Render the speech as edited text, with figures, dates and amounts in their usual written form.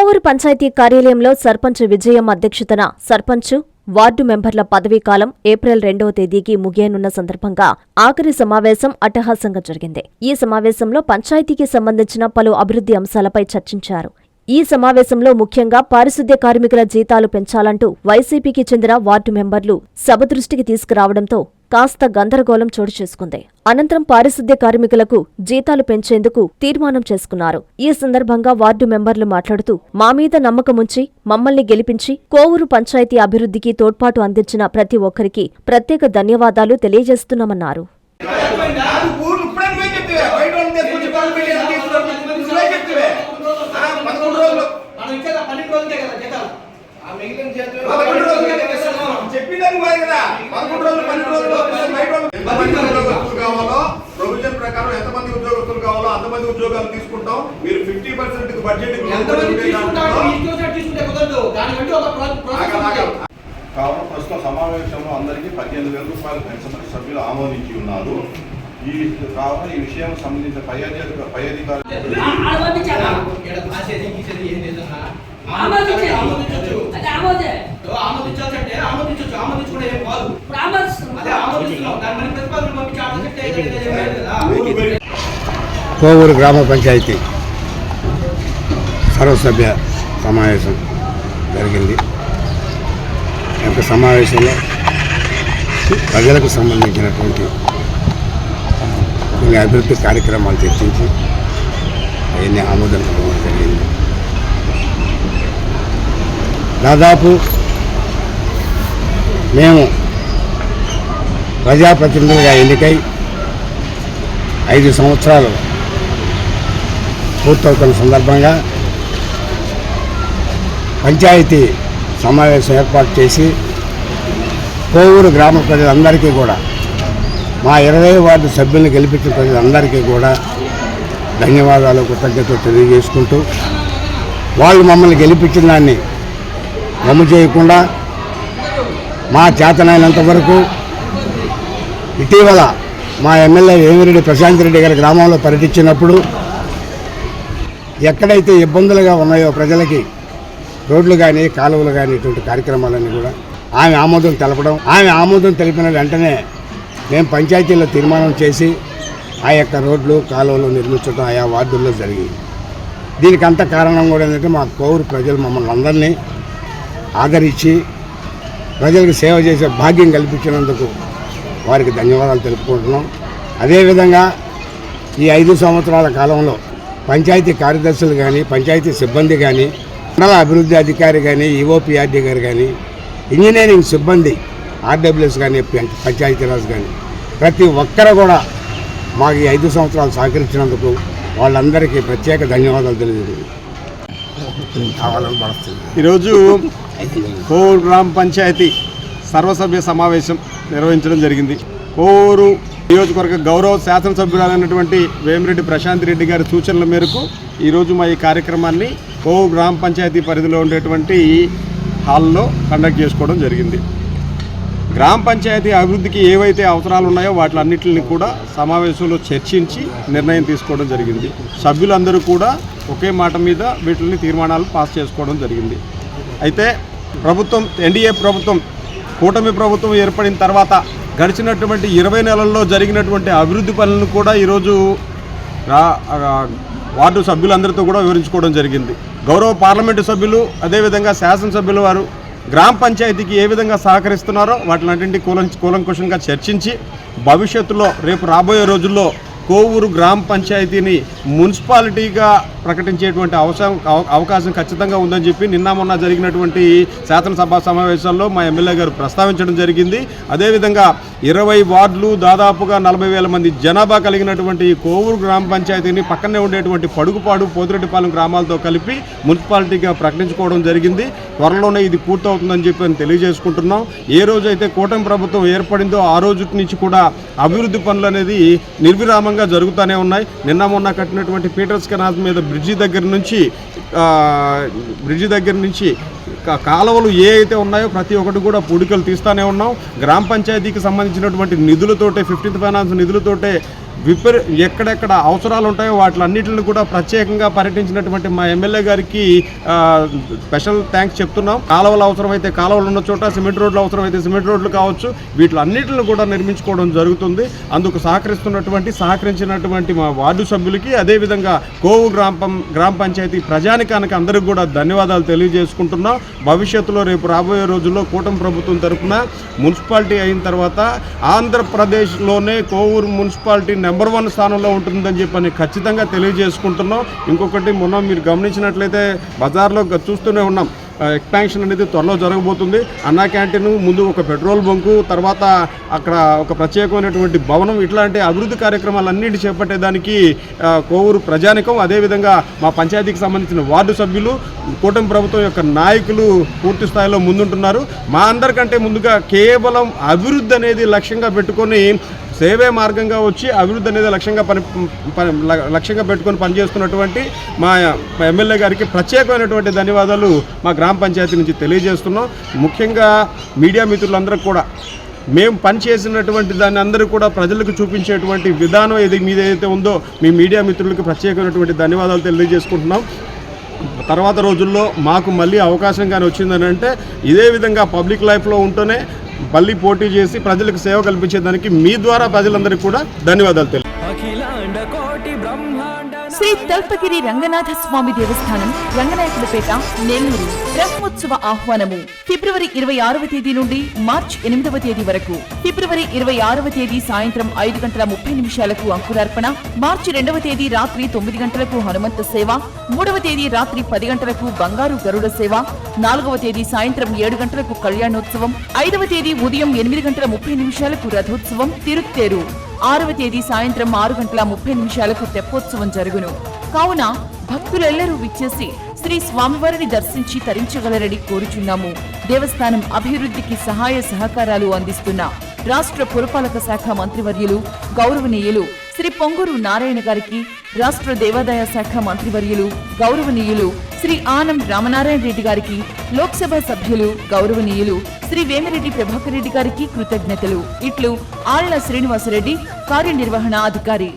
కోవూరు పంచాయతీ కార్యాలయంలో సర్పంచ్ విజయం అధ్యక్షతన సర్పంచ్ వార్డు మెంబర్ల పదవీకాలం ఏప్రిల్ 2వ తేదీకి ముగియనున్న సందర్భంగా ఆఖరి సమావేశం అట్టహాసంగా జరిగింది. ఈ సమావేశంలో పంచాయతీకి సంబంధించిన పలు అభివృద్ధి అంశాలపై చర్చించారు. ఈ సమావేశంలో ముఖ్యంగా పారిశుద్ధ్య కార్మికుల జీతాలు పెంచాలంటూ వైసీపీకి చెందిన వార్డు మెంబర్లు సభ దృష్టికి తీసుకురావడంతో కాస్త గందరగోళం చోటు చేసుకుంది. అనంతరం పారిశుద్ధ్య కార్మికులకు జీతాలు పెంచేందుకు తీర్మానం చేసుకున్నారు. ఈ సందర్భంగా వార్డు మెంబర్లు మాట్లాడుతూ మా మీద నమ్మకముంచి మమ్మల్ని గెలిపించి కోవూరు పంచాయతీ అభివృద్ధికి తోడ్పాటు అందించిన ప్రతి ఒక్కరికి ప్రత్యేక ధన్యవాదాలు తెలియజేస్తున్నామన్నారు. ప్రొవిజన్ ప్రకారం ఎంతమంది ఉద్యోగస్తులు కావాలో అంతమంది ఉద్యోగాలు తీసుకుంటాం. మీరు 50% బడ్జెట్ కావున ప్రస్తుత సమావేశంలో అందరికీ 18,000 రూపాయలు పెన్షన్ సభ్యులు ఆమోదించి ఉన్నారు. కావున ఈ విషయం సంబంధించిన పై అధికారులు కోవూరు గ్రామ పంచాయతీ సర్వసభ్య సమావేశం జరిగింది. ఈ యొక్క సమావేశంలో ప్రజలకు సంబంధించినటువంటి కొన్ని అభివృద్ధి కార్యక్రమాలు చర్చించి అవన్నీ ఆమోదం పొందడం జరిగింది. దాదాపు మేము ప్రజాప్రతినిధులుగా ఎన్నికై 5 సంవత్సరాలు పూర్తవుతున్న సందర్భంగా పంచాయతీ సమావేశం ఏర్పాటు చేసి కోవూరు గ్రామ ప్రజలందరికీ కూడా మా 20వ వార్డు సభ్యులను గెలిపించిన ప్రజలందరికీ కూడా ధన్యవాదాలు కృతజ్ఞతలు తెలియజేసుకుంటూ వాళ్ళు మమ్మల్ని గెలిపించిన దాన్ని నమ్ము చేయకుండా మా చేతనైనంత వరకు ఇటీవల మా ఎమ్మెల్యే వేమిరెడ్డి ప్రశాంత్ రెడ్డి గారి గ్రామంలో పర్యటించినప్పుడు ఎక్కడైతే ఇబ్బందులుగా ఉన్నాయో ప్రజలకి రోడ్లు కానీ కాలువలు కానీ ఇటువంటి కార్యక్రమాలన్నీ కూడా ఆమె ఆమోదం తెలపడం, ఆమె ఆమోదం తెలిపిన వెంటనే మేము పంచాయతీలో తీర్మానం చేసి ఆ యొక్క రోడ్లు కాలువలు నిర్మించడం ఆయా వార్డుల్లో జరిగింది. దీనికి అంత కారణం కూడా ఏంటంటే మా కోవూరు ప్రజలు మమ్మల్ని అందరినీ ఆదరించి ప్రజలకు సేవ చేసే భాగ్యం కల్పించినందుకు వారికి ధన్యవాదాలు తెలుపుకుంటున్నాం. అదేవిధంగా ఈ 5 సంవత్సరాల కాలంలో పంచాయతీ కార్యదర్శులు కానీ, పంచాయతీ సిబ్బంది కానీ, మండల అభివృద్ధి అధికారి కానీ, ఈఓపీఆర్డీ గారు కానీ, ఇంజనీరింగ్ సిబ్బంది ఆర్డబ్ల్యూఎస్ కానీ, పంచాయతీరాజ్ కానీ ప్రతి ఒక్కరు కూడా మాకు ఈ 5 సంవత్సరాలు సహకరించినందుకు వాళ్ళందరికీ ప్రత్యేక ధన్యవాదాలు తెలియజేస్తుంది. ఈరోజు కోవూరు గ్రామ పంచాయతీ సర్వసభ్య సమావేశం నిర్వహించడం జరిగింది. కోవూరు నియోజకవర్గ గౌరవ శాసనసభ్యురాలైనటువంటి వేమిరెడ్డి ప్రశాంత్ రెడ్డి గారి సూచనల మేరకు ఈరోజు మా ఈ కార్యక్రమాన్ని కోవూరు గ్రామ పంచాయతీ పరిధిలో ఉండేటువంటి హాల్లో కండక్ట్ చేసుకోవడం జరిగింది. గ్రామ పంచాయతీ అభివృద్ధికి ఏవైతే అవసరాలు ఉన్నాయో వాటిలన్నింటిని కూడా సమావేశంలో చర్చించి నిర్ణయం తీసుకోవడం జరిగింది. సభ్యులందరూ కూడా ఒకే మాట మీద వీటిని తీర్మానాలు పాస్ చేసుకోవడం జరిగింది. అయితే ప్రభుత్వం, ఎన్డీఏ ప్రభుత్వం, కూటమి ప్రభుత్వం ఏర్పడిన తర్వాత గడిచినటువంటి 20 నెలల్లో జరిగినటువంటి అభివృద్ధి పనులను కూడా ఈరోజు వార్డు సభ్యులందరితో కూడా వివరించుకోవడం జరిగింది. గౌరవ పార్లమెంటు సభ్యులు అదేవిధంగా శాసనసభ్యులు వారు గ్రామ పంచాయతీకి ఏ విధంగా సహకరిస్తున్నారో వాటిని కూలంకుషంగా చర్చించి భవిష్యత్తులో రేపు రాబోయే రోజుల్లో కోవూరు గ్రామ పంచాయతీని మున్సిపాలిటీగా ప్రకటించేటువంటి అవకాశం ఖచ్చితంగా ఉందని చెప్పి నిన్న మొన్న జరిగినటువంటి శాసనసభ సమావేశాల్లో మా ఎమ్మెల్యే గారు ప్రస్తావించడం జరిగింది. అదేవిధంగా 20 వార్డులు, దాదాపుగా 40,000 మంది జనాభా కలిగినటువంటి కోవూరు గ్రామ పంచాయతీని పక్కనే ఉండేటువంటి పడుగుపాడు, పోతిరెడ్డిపాలెం గ్రామాలతో కలిపి మున్సిపాలిటీగా ప్రకటించుకోవడం జరిగింది. త్వరలోనే ఇది పూర్తవుతుందని చెప్పి తెలియజేసుకుంటున్నాం. ఏ రోజైతే కూటమి ప్రభుత్వం ఏర్పడిందో ఆ రోజు నుంచి కూడా అభివృద్ధి పనులు అనేది నిర్విరామంగా జరుగుతూనే ఉన్నాయి. నిన్న మొన్న కట్టినటువంటి పీటర్స్ కెనాల్ మీద బ్రిడ్జి దగ్గర నుంచి కాలువలు ఏ అయితే ఉన్నాయో ప్రతి ఒక్కటి కూడా పూడికలు తీస్తూనే ఉన్నాం. గ్రామ పంచాయతీకి సంబంధించినటువంటి నిధులతోటే, 15th ఫైనాన్స్ నిధులతోటే ఎక్కడెక్కడ అవసరాలు ఉంటాయో వాటిలన్నిటిని కూడా ప్రత్యేకంగా పర్యటించినటువంటి మా ఎమ్మెల్యే గారికి స్పెషల్ థ్యాంక్స్ చెప్తున్నాం. కాలువలు అవసరమైతే కాలువలు ఉన్న చోట, సిమెంట్ రోడ్లు అవసరమైతే సిమెంట్ రోడ్లు కావచ్చు, వీటిలన్నిటిని కూడా నిర్మించుకోవడం జరుగుతుంది. అందుకు సహకరించినటువంటి మా వార్డు సభ్యులకి, అదేవిధంగా కోవూరు గ్రామ పంచాయతీ ప్రజానికానికి అందరికీ కూడా ధన్యవాదాలు తెలియజేసుకుంటున్నాం. భవిష్యత్తులో రేపు రాబోయే రోజుల్లో కూటమి ప్రభుత్వం తరఫున మున్సిపాలిటీ అయిన తర్వాత ఆంధ్రప్రదేశ్లోనే కోవూరు మున్సిపాలిటీ నెంబర్ 1 స్థానంలో ఉంటుందని చెప్పని ఖచ్చితంగా తెలియజేసుకుంటున్నాం. ఇంకొకటి, మొన్న మీరు గమనించినట్లయితే బజార్లో చూస్తూనే ఉన్నాం, ఎక్స్పాన్షన్ అనేది త్వరలో జరగబోతుంది. అన్నా క్యాంటీన్ ముందు ఒక పెట్రోల్ బంకు, తర్వాత అక్కడ ఒక ప్రత్యేకమైనటువంటి భవనం, ఇట్లాంటి అభివృద్ధి కార్యక్రమాలన్నింటి చేపట్టేదానికి కోవూరు ప్రజానికం, అదేవిధంగా మా పంచాయతీకి సంబంధించిన వార్డు సభ్యులు, కూటమి ప్రభుత్వం యొక్క నాయకులు పూర్తి స్థాయిలో ముందుంటున్నారు. మా అందరికంటే ముందుగా కేవలం అభివృద్ధి అనేది లక్ష్యంగా పెట్టుకొని, సేవే మార్గంగా వచ్చి అభివృద్ధి అనేది లక్ష్యంగా పెట్టుకొని పనిచేస్తున్నటువంటి మా ఎమ్మెల్యే గారికి ప్రత్యేకమైనటువంటి ధన్యవాదాలు మా గ్రామ పంచాయతీ నుంచి తెలియజేస్తున్నాం. ముఖ్యంగా మీడియా మిత్రులందరూ కూడా మేము పనిచేసినటువంటి దాన్ని అందరూ కూడా ప్రజలకు చూపించేటువంటి విధానం ఏదైతే ఉందో మీ మీడియా మిత్రులకు ప్రత్యేకమైనటువంటి ధన్యవాదాలు తెలియజేసుకుంటున్నాం. తర్వాత రోజుల్లో మాకు మళ్ళీ అవకాశం కానీ వచ్చిందని అంటే ఇదే విధంగా పబ్లిక్ లైఫ్లో ఉంటూనే మళ్ళీ పోటీ చేసి ప్రజలకు సేవ కల్పించేదానికి మీ ద్వారా ప్రజలందరికీ కూడా ధన్యవాదాలు తెలియజేస్తున్నాం. శ్రీ తల్పగిరి రంగనాథ స్వామి దేవస్థానం, రంగనాయకులపేట, నెల్లూరు. బ్రహ్మోత్సవ ఆహ్వానము ఫిబ్రవరి 26వ తేదీ నుండి మార్చి 8వ తేదీ వరకు. ఫిబ్రవరి 26వ తేదీ సాయంత్రం 5:30 అంకురార్పణ, మార్చి 2వ తేదీ రాత్రి 9 గంటలకు హనుమంత సేవ, 3వ తేదీ రాత్రి 10 గంటలకు బంగారు గరుడ సేవ, 4వ తేదీ సాయంత్రం 7 గంటలకు కళ్యాణోత్సవం, 5వ తేదీ ఉదయం 8:30 రథోత్సవం తిరుత్తేరు, 6వ తేదీ సాయంత్రం 6:30 తెప్పోత్సవం జరుగును. కావున భక్తులెల్లరూ విచ్చేసి శ్రీ స్వామివారిని దర్శించి తరించగలరని కోరుచున్నాము. దేవస్థానం అభివృద్ధికి సహాయ సహకారాలు అందిస్తున్న రాష్ట్ర పురపాలక శాఖ మంత్రివర్యులు గౌరవనీయులు శ్రీ పొంగూరు నారాయణ గారికి, రాష్ట్ర దేవాదాయ శాఖ మంత్రివర్యులు గౌరవనీయులు శ్రీ ఆనం రామనారాయణ రెడ్డి గారికి, లోక్సభ సభ్యులు గౌరవనీయులు శ్రీ వేమిరెడ్డి ప్రభాకర్ రెడ్డి గారికి కృతజ్ఞతలు. ఇట్లు ఆళ్ల శ్రీనివాసరెడ్డి, కార్యనిర్వహణ అధికారి.